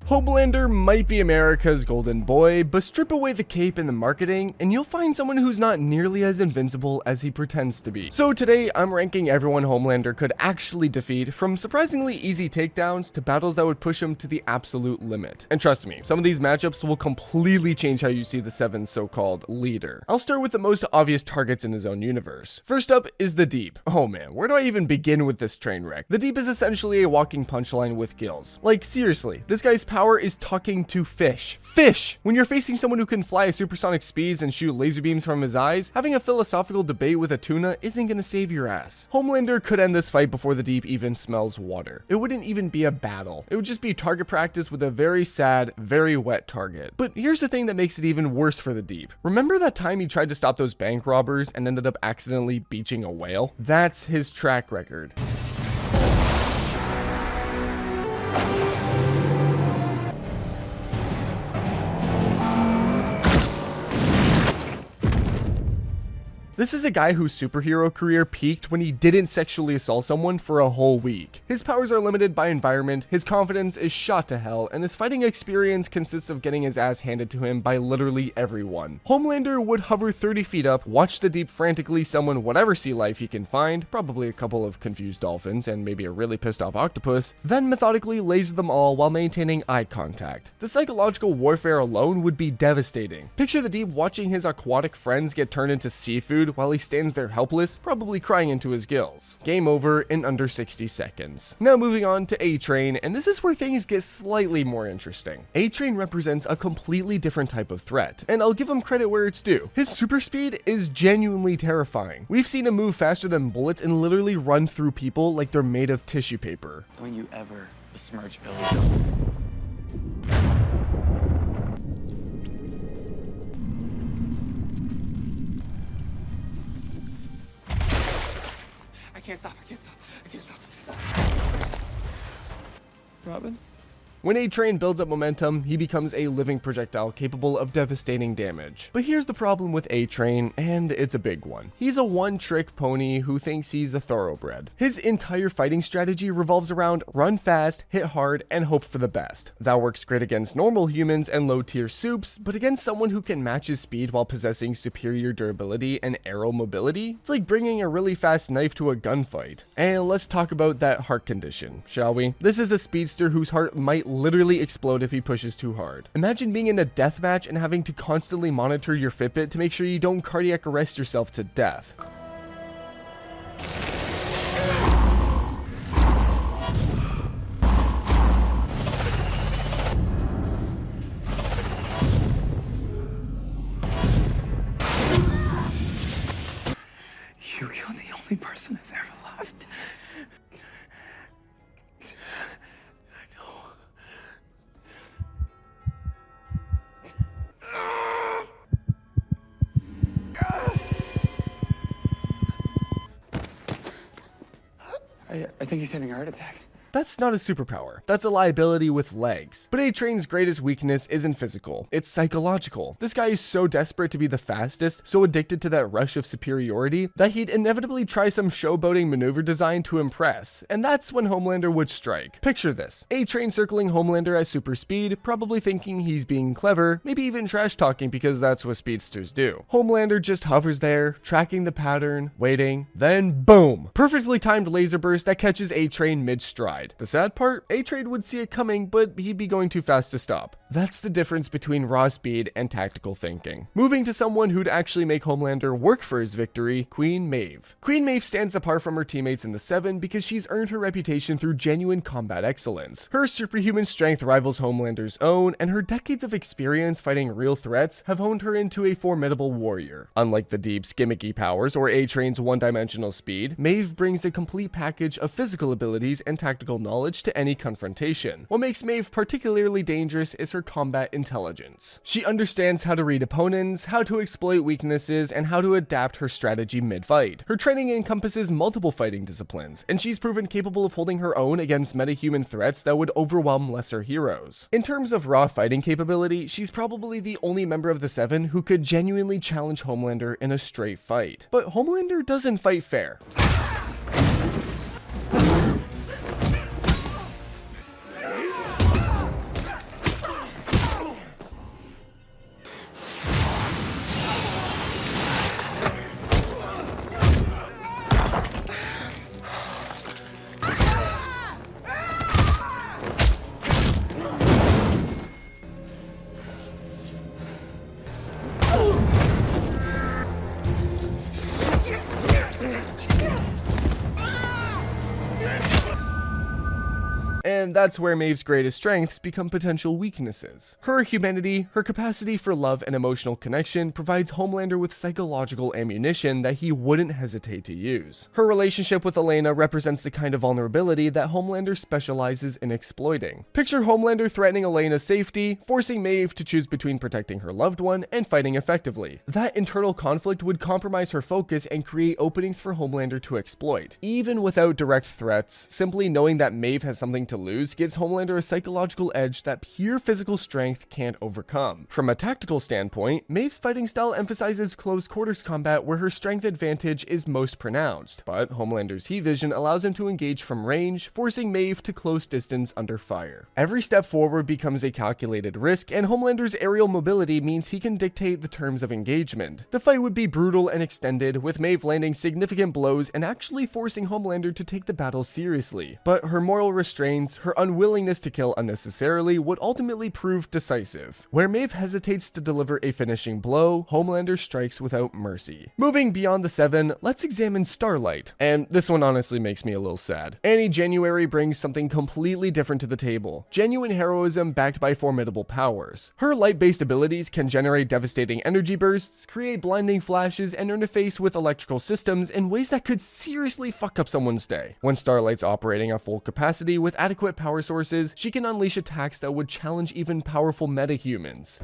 Homelander might be America's golden boy, but strip away the cape and the marketing, and you'll find someone who's not nearly as invincible as he pretends to be. So today, I'm ranking everyone Homelander could actually defeat, from surprisingly easy takedowns to battles that would push him to the absolute limit. And trust me, some of these matchups will completely change how you see the Seven's so-called leader. I'll start with the most obvious targets in his own universe. First up is the Deep. Oh man, where do I even begin with this train wreck? The Deep is essentially a walking punchline with gills. Like seriously, this guy's power is talking to fish. Fish! When you're facing someone who can fly at supersonic speeds and shoot laser beams from his eyes, having a philosophical debate with a tuna isn't gonna save your ass. Homelander could end this fight before the Deep even smells water. It wouldn't even be a battle. It would just be target practice with a very sad, very wet target. But here's the thing that makes it even worse for the Deep. Remember that time he tried to stop those bank robbers and ended up accidentally beaching a whale? That's his track record. This is a guy whose superhero career peaked when he didn't sexually assault someone for a whole week. His powers are limited by environment, his confidence is shot to hell, and his fighting experience consists of getting his ass handed to him by literally everyone. Homelander would hover 30 feet up, watch the Deep frantically summon whatever sea life he can find, probably a couple of confused dolphins and maybe a really pissed off octopus, then methodically laser them all while maintaining eye contact. The psychological warfare alone would be devastating. Picture the Deep watching his aquatic friends get turned into seafood while he stands there helpless, probably crying into his gills. Game over in under 60 seconds. Now moving on to A-Train, and this is where things get slightly more interesting. A-Train represents a completely different type of threat, and I'll give him credit where it's due. His super speed is genuinely terrifying. We've seen him move faster than bullets and literally run through people like they're made of tissue paper. Don't you ever besmirch Billy. I can't stop. Robin? When A-Train builds up momentum, he becomes a living projectile capable of devastating damage. But here's the problem with A-Train, and it's a big one. He's a one-trick pony who thinks he's a thoroughbred. His entire fighting strategy revolves around run fast, hit hard, and hope for the best. That works great against normal humans and low-tier supes, but against someone who can match his speed while possessing superior durability and aero mobility, it's like bringing a really fast knife to a gunfight. And let's talk about that heart condition, shall we? This is a speedster whose heart might literally explode if he pushes too hard. Imagine being in a deathmatch and having to constantly monitor your Fitbit to make sure you don't cardiac arrest yourself to death. You killed the only person I've ever loved. I think he's having a heart attack. That's not a superpower. That's a liability with legs. But A-Train's greatest weakness isn't physical, it's psychological. This guy is so desperate to be the fastest, so addicted to that rush of superiority, that he'd inevitably try some showboating maneuver design to impress, and that's when Homelander would strike. Picture this: A-Train circling Homelander at super speed, probably thinking he's being clever, maybe even trash talking because that's what speedsters do. Homelander just hovers there, tracking the pattern, waiting, then boom! Perfectly timed laser burst that catches A-Train mid-stride. The sad part, A-Train would see it coming, but he'd be going too fast to stop. That's the difference between raw speed and tactical thinking. Moving to someone who'd actually make Homelander work for his victory, Queen Maeve. Queen Maeve stands apart from her teammates in the Seven because she's earned her reputation through genuine combat excellence. Her superhuman strength rivals Homelander's own, and her decades of experience fighting real threats have honed her into a formidable warrior. Unlike the Deep's gimmicky powers or A-Train's one-dimensional speed, Maeve brings a complete package of physical abilities and tactical knowledge to any confrontation. What makes Maeve particularly dangerous is her combat intelligence. She understands how to read opponents, how to exploit weaknesses, and how to adapt her strategy mid-fight. Her training encompasses multiple fighting disciplines, and she's proven capable of holding her own against metahuman threats that would overwhelm lesser heroes. In terms of raw fighting capability, she's probably the only member of the Seven who could genuinely challenge Homelander in a straight fight. But Homelander doesn't fight fair. and that's where Maeve's greatest strengths become potential weaknesses. Her humanity, her capacity for love and emotional connection provides Homelander with psychological ammunition that he wouldn't hesitate to use. Her relationship with Elena represents the kind of vulnerability that Homelander specializes in exploiting. Picture Homelander threatening Elena's safety, forcing Maeve to choose between protecting her loved one and fighting effectively. That internal conflict would compromise her focus and create openings for Homelander to exploit. Even without direct threats, simply knowing that Maeve has something to lose gives Homelander a psychological edge that pure physical strength can't overcome. From a tactical standpoint, Maeve's fighting style emphasizes close quarters combat where her strength advantage is most pronounced, but Homelander's heat vision allows him to engage from range, forcing Maeve to close distance under fire. Every step forward becomes a calculated risk, and Homelander's aerial mobility means he can dictate the terms of engagement. The fight would be brutal and extended, with Maeve landing significant blows and actually forcing Homelander to take the battle seriously. But her moral restraints, her unwillingness to kill unnecessarily, would ultimately prove decisive. Where Maeve hesitates to deliver a finishing blow, Homelander strikes without mercy. Moving beyond the Seven, let's examine Starlight. And this one honestly makes me a little sad. Annie January brings something completely different to the table. Genuine heroism backed by formidable powers. Her light-based abilities can generate devastating energy bursts, create blinding flashes, and interface with electrical systems in ways that could seriously fuck up someone's day. When Starlight's operating at full capacity with adequate power sources, she can unleash attacks that would challenge even powerful metahumans.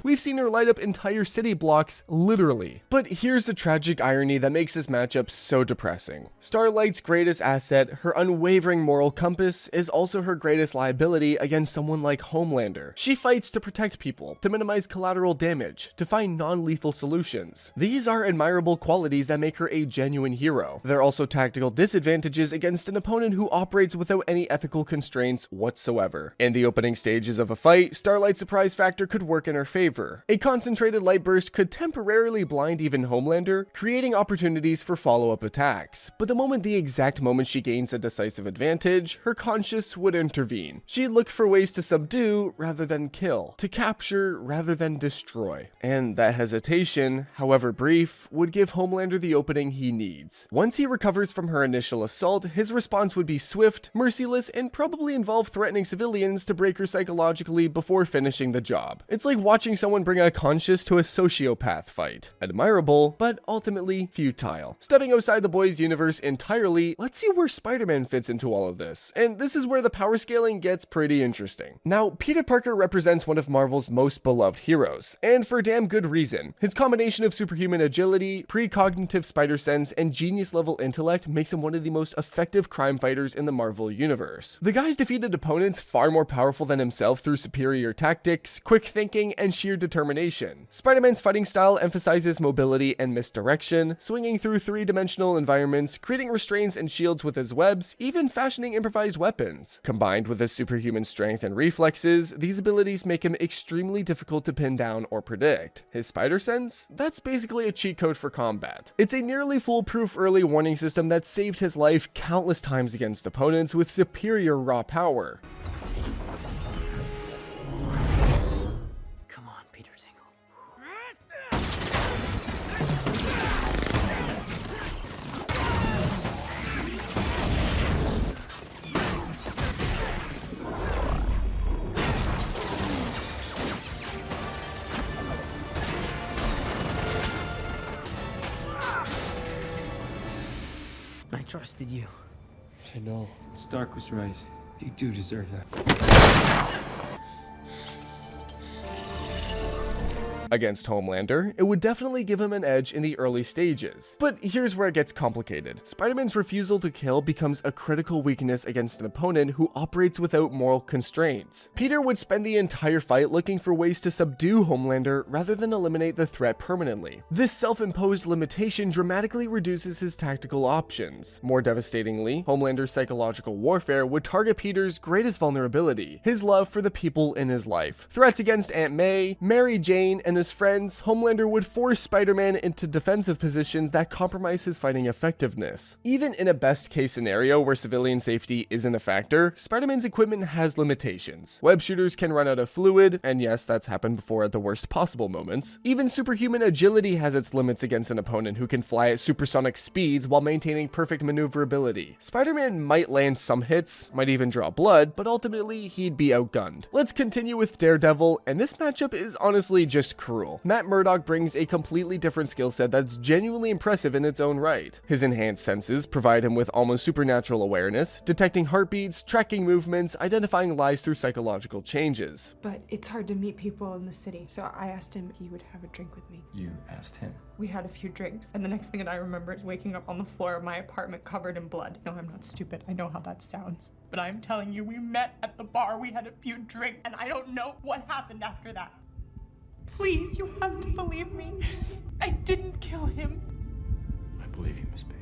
We've seen her light up entire city blocks, literally. But here's the tragic irony that makes this matchup so depressing. Starlight's greatest asset, her unwavering moral compass, is also her greatest liability against someone like Homelander. She fights to protect people, to minimize collateral damage, to find non-lethal solutions. These are admirable qualities that make her a genuine hero. There are also tactical disadvantages against an opponent who operates without any ethical constraints whatsoever. In the opening stages of a fight, Starlight's surprise factor could work in her favor. A concentrated light burst could temporarily blind even Homelander, creating opportunities for follow-up attacks. But the exact moment she gains a decisive advantage, her conscience would intervene. She'd look for ways to subdue rather than kill, to capture rather than destroy. And that hesitation, however brief, would give Homelander the opening he needs. Once he recovers from her initial assault, his response would be swift, merciless, and probably involve threatening civilians to break her psychologically before finishing the job. It's like watching someone bring a conscious to a sociopath fight. Admirable, but ultimately futile. Stepping outside the boys' universe entirely, let's see where Spider-Man fits into all of this. And this is where the power scaling gets pretty interesting. Now, Peter Parker represents one of Marvel's most beloved heroes, and for damn good reason. His combination of superhuman agility, precognitive spider sense, and genius-level intellect makes him one of the most effective crime fighters in the Marvel universe. The guy's defeated opponents far more powerful than himself through superior tactics, quick thinking, and sheer determination. Spider-Man's fighting style emphasizes mobility and misdirection, swinging through three-dimensional environments, creating restraints and shields with his webs, even fashioning improvised weapons. Combined with his superhuman strength and reflexes, these abilities make him extremely difficult to pin down or predict. His spider sense? That's basically a cheat code for combat. It's a nearly foolproof early warning system that saved his life countless times against opponents with superior raw power. I trusted you. I know. Stark was right. You do deserve that. Against Homelander, it would definitely give him an edge in the early stages. But here's where it gets complicated. Spider-Man's refusal to kill becomes a critical weakness against an opponent who operates without moral constraints. Peter would spend the entire fight looking for ways to subdue Homelander rather than eliminate the threat permanently. This self-imposed limitation dramatically reduces his tactical options. More devastatingly, Homelander's psychological warfare would target Peter's greatest vulnerability, his love for the people in his life. Threats against Aunt May, Mary Jane, and his friends, Homelander would force Spider-Man into defensive positions that compromise his fighting effectiveness. Even in a best-case scenario where civilian safety isn't a factor, Spider-Man's equipment has limitations. Web shooters can run out of fluid, and yes, that's happened before at the worst possible moments. Even superhuman agility has its limits against an opponent who can fly at supersonic speeds while maintaining perfect maneuverability. Spider-Man might land some hits, might even draw blood, but ultimately he'd be outgunned. Let's continue with Daredevil, and this matchup is honestly just cruel. Matt Murdock brings a completely different skill set that's genuinely impressive in its own right. His enhanced senses provide him with almost supernatural awareness, detecting heartbeats, tracking movements, identifying lies through psychological changes. But it's hard to meet people in the city, so I asked him if he would have a drink with me. You asked him. We had a few drinks, and the next thing that I remember is waking up on the floor of my apartment covered in blood. No, I'm not stupid. I know how that sounds. But I'm telling you, we met at the bar, we had a few drinks, and I don't know what happened after that. Please, you have to believe me. I didn't kill him. I believe you, Miss Page.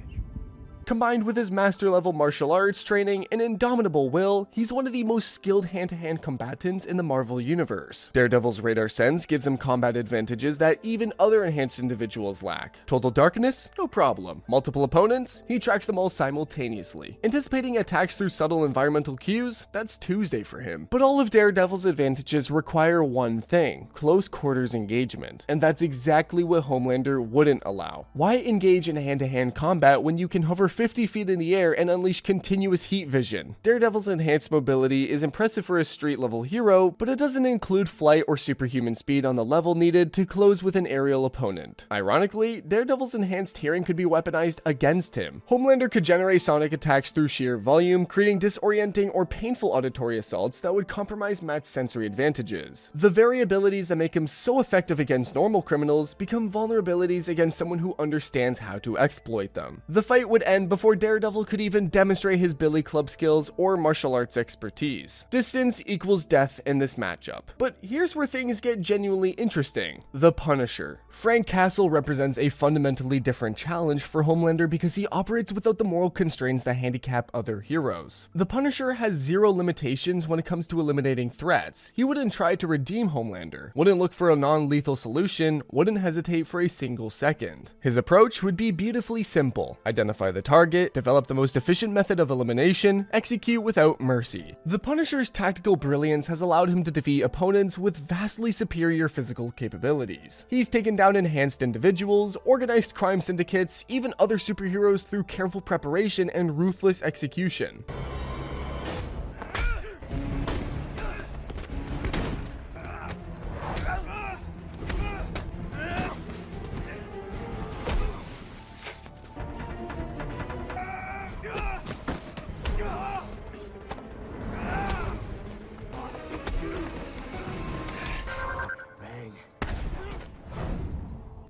Combined with his master-level martial arts training and indomitable will, he's one of the most skilled hand-to-hand combatants in the Marvel Universe. Daredevil's radar sense gives him combat advantages that even other enhanced individuals lack. Total darkness? No problem. Multiple opponents? He tracks them all simultaneously. Anticipating attacks through subtle environmental cues? That's Tuesday for him. But all of Daredevil's advantages require one thing: close quarters engagement. And that's exactly what Homelander wouldn't allow. Why engage in hand-to-hand combat when you can hover 50 feet in the air and unleash continuous heat vision? Daredevil's enhanced mobility is impressive for a street-level hero, but it doesn't include flight or superhuman speed on the level needed to close with an aerial opponent. Ironically, Daredevil's enhanced hearing could be weaponized against him. Homelander could generate sonic attacks through sheer volume, creating disorienting or painful auditory assaults that would compromise Matt's sensory advantages. The variabilities that make him so effective against normal criminals become vulnerabilities against someone who understands how to exploit them. The fight would end before Daredevil could even demonstrate his billy club skills or martial arts expertise. Distance equals death in this matchup. But here's where things get genuinely interesting: the Punisher. Frank Castle represents a fundamentally different challenge for Homelander because he operates without the moral constraints that handicap other heroes. The Punisher has zero limitations when it comes to eliminating threats. He wouldn't try to redeem Homelander, wouldn't look for a non-lethal solution, wouldn't hesitate for a single second. His approach would be beautifully simple: identify the target, develop the most efficient method of elimination, execute without mercy. The Punisher's tactical brilliance has allowed him to defeat opponents with vastly superior physical capabilities. He's taken down enhanced individuals, organized crime syndicates, even other superheroes through careful preparation and ruthless execution.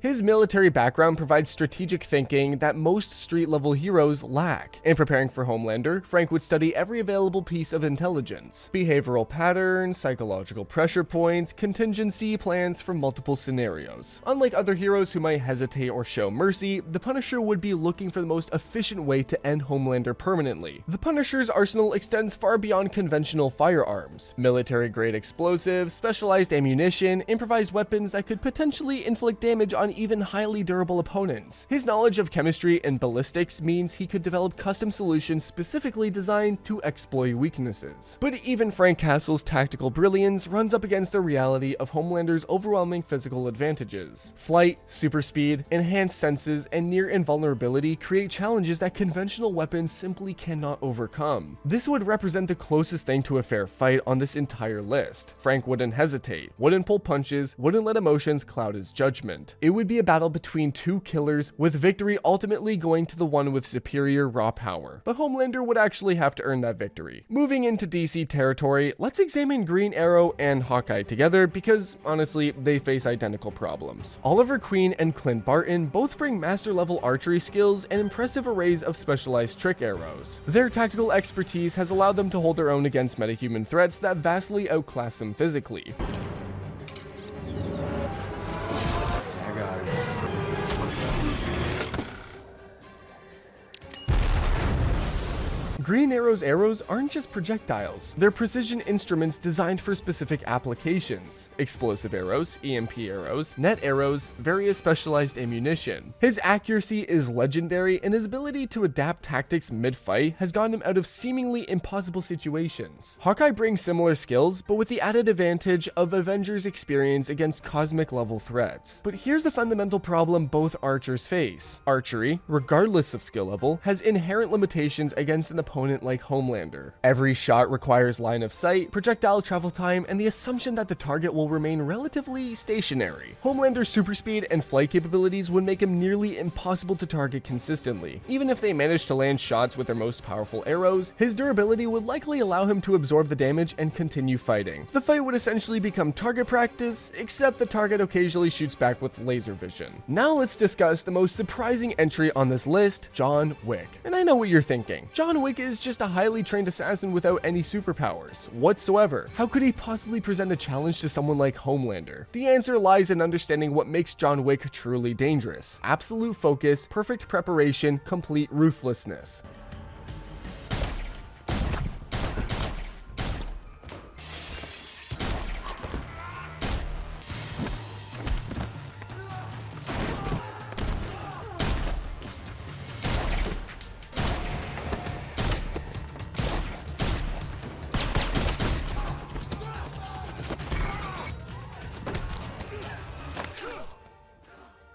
His military background provides strategic thinking that most street-level heroes lack. In preparing for Homelander, Frank would study every available piece of intelligence: behavioral patterns, psychological pressure points, contingency plans for multiple scenarios. Unlike other heroes who might hesitate or show mercy, the Punisher would be looking for the most efficient way to end Homelander permanently. The Punisher's arsenal extends far beyond conventional firearms: military-grade explosives, specialized ammunition, improvised weapons that could potentially inflict damage on even highly durable opponents. His knowledge of chemistry and ballistics means he could develop custom solutions specifically designed to exploit weaknesses. But even Frank Castle's tactical brilliance runs up against the reality of Homelander's overwhelming physical advantages. Flight, super speed, enhanced senses, and near invulnerability create challenges that conventional weapons simply cannot overcome. This would represent the closest thing to a fair fight on this entire list. Frank wouldn't hesitate, wouldn't pull punches, wouldn't let emotions cloud his judgment. It would be a battle between two killers, with victory ultimately going to the one with superior raw power. But Homelander would actually have to earn that victory. Moving into DC territory, let's examine Green Arrow and Hawkeye together because, honestly, they face identical problems. Oliver Queen and Clint Barton both bring master-level archery skills and impressive arrays of specialized trick arrows. Their tactical expertise has allowed them to hold their own against metahuman threats that vastly outclass them physically. Green Arrow's arrows aren't just projectiles, they're precision instruments designed for specific applications. Explosive arrows, EMP arrows, net arrows, various specialized ammunition. His accuracy is legendary, and his ability to adapt tactics mid-fight has gotten him out of seemingly impossible situations. Hawkeye brings similar skills, but with the added advantage of Avengers' experience against cosmic level threats. But here's the fundamental problem both archers face. Archery, regardless of skill level, has inherent limitations against an opponent like Homelander. Every shot requires line of sight, projectile travel time, and the assumption that the target will remain relatively stationary. Homelander's super speed and flight capabilities would make him nearly impossible to target consistently. Even if they manage to land shots with their most powerful arrows, his durability would likely allow him to absorb the damage and continue fighting. The fight would essentially become target practice, except the target occasionally shoots back with laser vision. Now let's discuss the most surprising entry on this list, John Wick. And I know what you're thinking. John Wick is just a highly trained assassin without any superpowers whatsoever. How could he possibly present a challenge to someone like Homelander? The answer lies in understanding what makes John Wick truly dangerous. Absolute focus, perfect preparation, complete ruthlessness.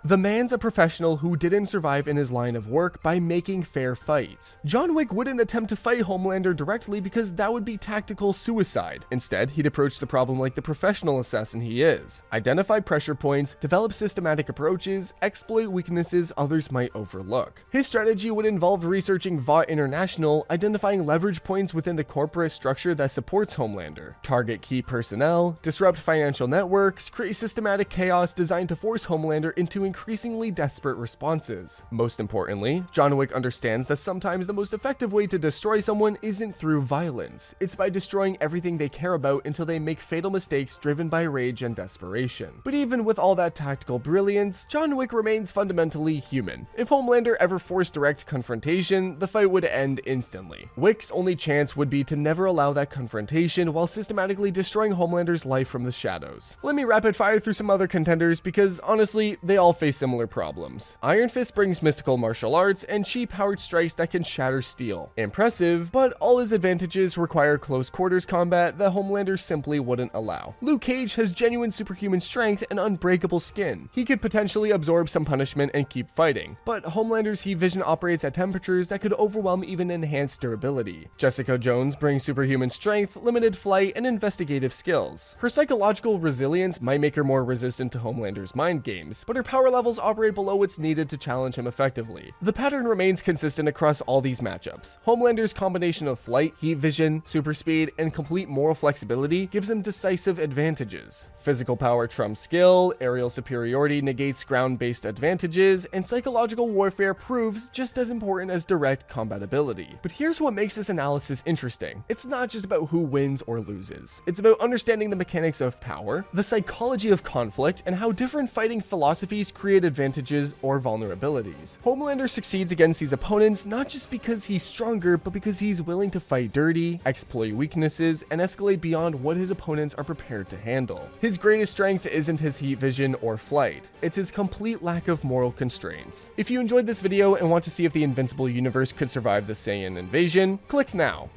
The man's a professional who didn't survive in his line of work by making fair fights. John Wick wouldn't attempt to fight Homelander directly because that would be tactical suicide. Instead, he'd approach the problem like the professional assassin he is. Identify pressure points, develop systematic approaches, exploit weaknesses others might overlook. His strategy would involve researching Vought International, identifying leverage points within the corporate structure that supports Homelander, target key personnel, disrupt financial networks, create systematic chaos designed to force Homelander into increasingly desperate responses. Most importantly, John Wick understands that sometimes the most effective way to destroy someone isn't through violence. It's by destroying everything they care about until they make fatal mistakes driven by rage and desperation. But even with all that tactical brilliance, John Wick remains fundamentally human. If Homelander ever forced direct confrontation, the fight would end instantly. Wick's only chance would be to never allow that confrontation while systematically destroying Homelander's life from the shadows. Let me rapid fire through some other contenders because honestly, they all face similar problems. Iron Fist brings mystical martial arts and cheap powered strikes that can shatter steel. Impressive, but all his advantages require close quarters combat that Homelander simply wouldn't allow. Luke Cage has genuine superhuman strength and unbreakable skin. He could potentially absorb some punishment and keep fighting, but Homelander's heat vision operates at temperatures that could overwhelm even enhanced durability. Jessica Jones brings superhuman strength, limited flight, and investigative skills. Her psychological resilience might make her more resistant to Homelander's mind games, but her power levels operate below what's needed to challenge him effectively. The pattern remains consistent across all these matchups. Homelander's combination of flight, heat vision, super speed, and complete moral flexibility gives him decisive advantages. Physical power trumps skill, aerial superiority negates ground-based advantages, and psychological warfare proves just as important as direct combat ability. But here's what makes this analysis interesting. It's not just about who wins or loses. It's about understanding the mechanics of power, the psychology of conflict, and how different fighting philosophies create advantages or vulnerabilities. Homelander succeeds against these opponents not just because he's stronger, but because he's willing to fight dirty, exploit weaknesses, and escalate beyond what his opponents are prepared to handle. His greatest strength isn't his heat vision or flight, it's his complete lack of moral constraints. If you enjoyed this video and want to see if the Invincible universe could survive the Saiyan invasion, click now.